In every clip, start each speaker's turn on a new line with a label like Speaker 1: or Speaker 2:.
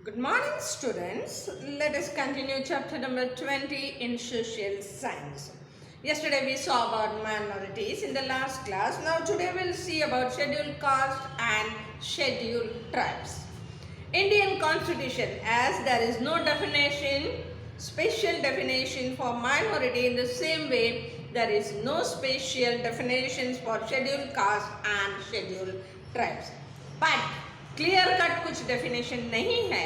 Speaker 1: Good morning, students. Let us continue chapter number 20 in social science. Yesterday we saw about minorities in the last class. Now today we'll see about scheduled caste and scheduled tribes. Indian Constitution, as there is no definition, special definition for minority, in the same way there is no special definitions for scheduled caste and scheduled tribes. But clear cut कुछ definition नहीं है.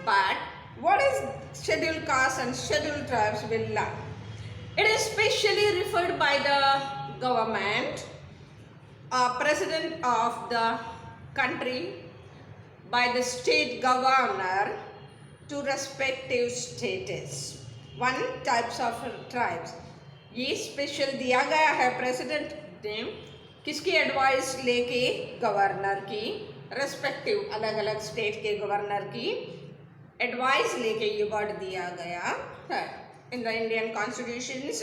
Speaker 1: But what is scheduled caste and scheduled tribes will learn. It is specially referred by the government, president of the country, by the state governor to respective status. One types of tribes. ये special दिया गया है president ने किसकी advice लेके, governor की, respective अलग अलग स्टेट के गवर्नर की एडवाइस लेके ये वर्ड दिया गया है. In the Indian constitutions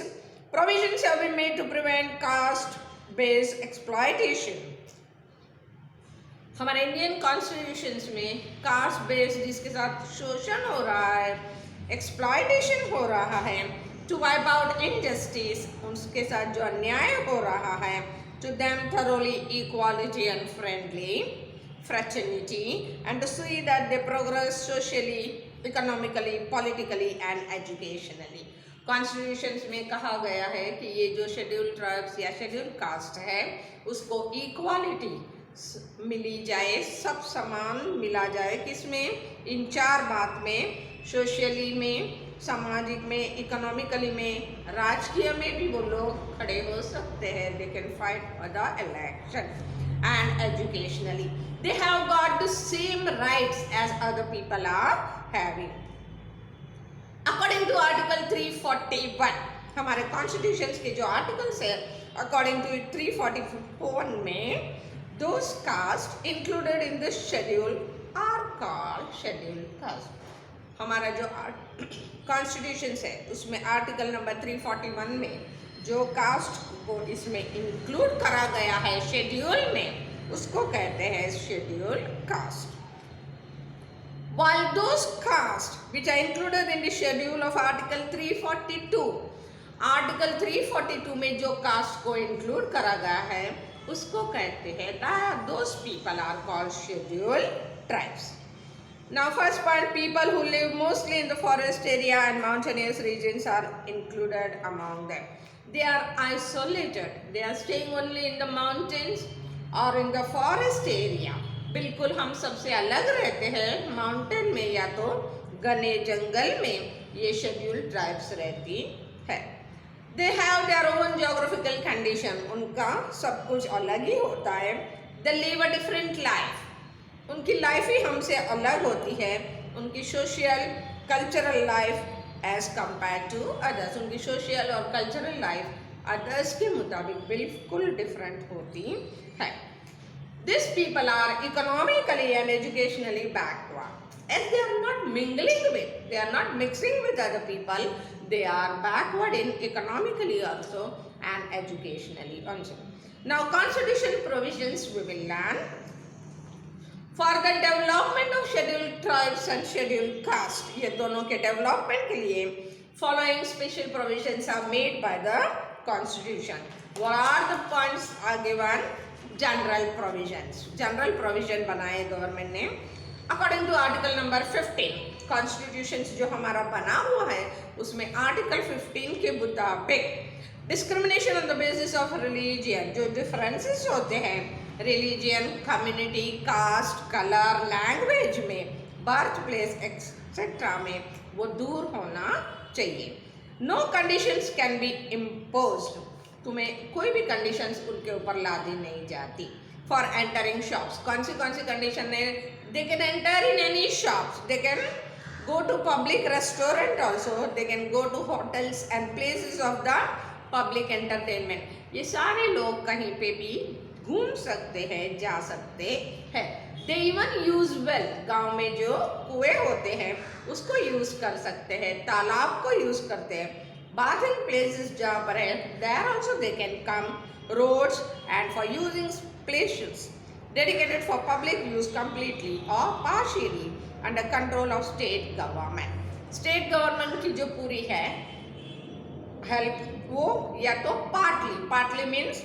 Speaker 1: provisions have been made to prevent caste based exploitation. हमारे इंडियन कॉन्स्टिट्यूशंस में कास्ट बेस्ड जिसके साथ शोषण हो रहा है, एक्सप्लॉयटेशन हो रहा है, टू वाइप आउट इनजस्टिस, उसके साथ जो अन्याय हो रहा है, to them thoroughly equality and friendly fraternity, and to see that they progress socially, economically, politically and educationally. Constitutions में कहा गया है कि ये जो शेड्यूल्ड ट्राइब्स या शेड्यूल्ड कास्ट है उसको इक्वालिटी मिली जाए, सब समान मिला जाए. किसमें? इन चार बात में, सोशली में, सामाजिक में, इकोनॉमिकली में, राजकीय में भी वो लोग खड़े हो सकते हैं. They can fight for the election. And educationally they have got the same rights as other people are having. According to article 341, हमारे कॉन्स्टिट्यूशंस के जो आर्टिकल्स है, अकॉर्डिंग टू 341 में those caste included in the schedule are called scheduled caste. हमारा जो constitutions है उसमें article number 341 में जो कास्ट को इसमें इंक्लूड करा गया है शेड्यूल में, उसको कहते हैं schedule caste. While those caste which are included in the schedule of article 342, article 342 में जो कास्ट को इंक्लूड करा गया है उसको कहते हैं those people are called scheduled tribes. Now first point, people who live mostly in the forest area and mountainous regions are included among them. They are isolated. They are staying only in the mountains or in the forest area. बिल्कुल हम सबसे अलग रहते हैं mountain में या तो घने जंगल में. ये शेड्यूल्ड ट्राइब्स रहती है. They have their own geographical condition. उनका सब कुछ अलग ही होता है. They live a different life. उनकी लाइफ ही हमसे अलग होती है. उनकी social cultural life as compare to others, उनकी सोशल और कल्चरल लाइफ अदर्स के मुताबिक बिल्कुल डिफरेंट होती है. This people are economically and educationally backward as they are not mingling with, they are not mixing with other people, they are backward in economically also and educationally also. Now constitution provisions we will learn. For the development of scheduled tribes and scheduled caste, ये दोनों के development के लिए following special provisions are made by the constitution. What are the points are given? General provisions. General provision बनाए government ने according to article number 15. Constitution जो हमारा बना हुआ है उसमें आर्टिकल 15 के मुताबिक discrimination on the basis of religion, जो डिफरेंसेस होते हैं religion, community, caste, colour, language में, बर्थ प्लेस एक्सेट्रा में, वो दूर होना चाहिए. No conditions can be imposed. तुम्हें कोई भी कंडीशंस उनके ऊपर लादी नहीं जाती. फॉर एंटरिंग शॉप्स, कौन सी कंडीशन है? They can enter in any shops, they can go to public restaurant also, they can go to hotels and places of the public entertainment. ये सारे लोग कहीं पे भी घूम सकते हैं, जा सकते हैं. They even use well, गांव में जो कुएं होते हैं उसको यूज कर सकते हैं, तालाब को यूज करते हैं. Bathing places जहाँ पर है, there also they can come. Roads and for using places dedicated for public use completely or partially under control of state government. State government की जो पूरी है हेल्प वो या तो पार्टली मीन्स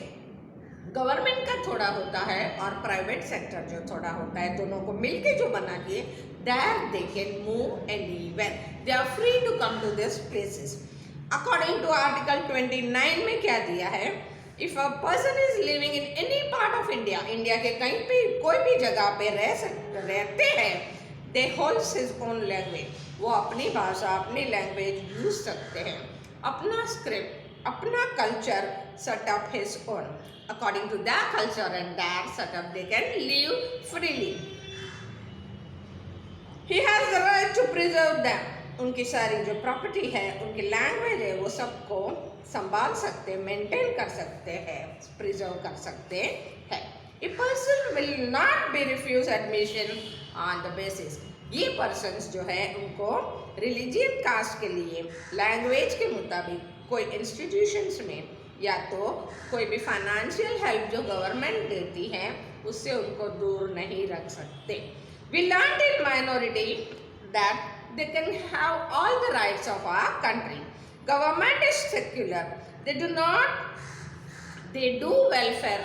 Speaker 1: गवर्नमेंट का थोड़ा होता है और प्राइवेट सेक्टर जो थोड़ा होता है, दोनों को मिलके जो बना दिए, there they can move anywhere, they are free to come to this places. According to article 29 में क्या दिया है, if a person is living in any part of India, India के कहीं पे कोई भी जगह पे रहते हैं, they holds his own language, वो अपनी भाषा अपनी लैंग्वेज यूज सकते हैं, अपना स्क्रिप्ट अपना culture set up his own. According to their culture and their setup, they can live freely. He has the right to preserve them. उनकी सारी जो प्रॉपर्टी है, उनकी लैंग्वेज है, वो सबको संभाल सकते, मेंटेन कर सकते हैं, प्रिजर्व कर सकते हैं. A person will not be refused admission on the basis. ये पर्सन्स जो है उनको रिलीजियन कास्ट के लिए लैंग्वेज के मुताबिक कोई इंस्टीट्यूशंस में या तो कोई भी फाइनेंशियल हेल्प जो गवर्नमेंट देती है उससे उनको दूर नहीं रख सकते. We learn in minority that they can have all the rights of our country. Government is secular, they do welfare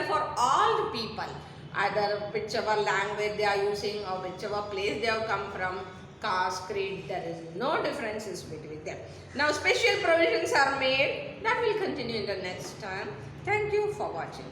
Speaker 1: for all the people, either whichever language they are using or whichever place they have come from, caste, creed, there is no differences between them. Now special provisions are made that will continue in the next time. Thank you for watching.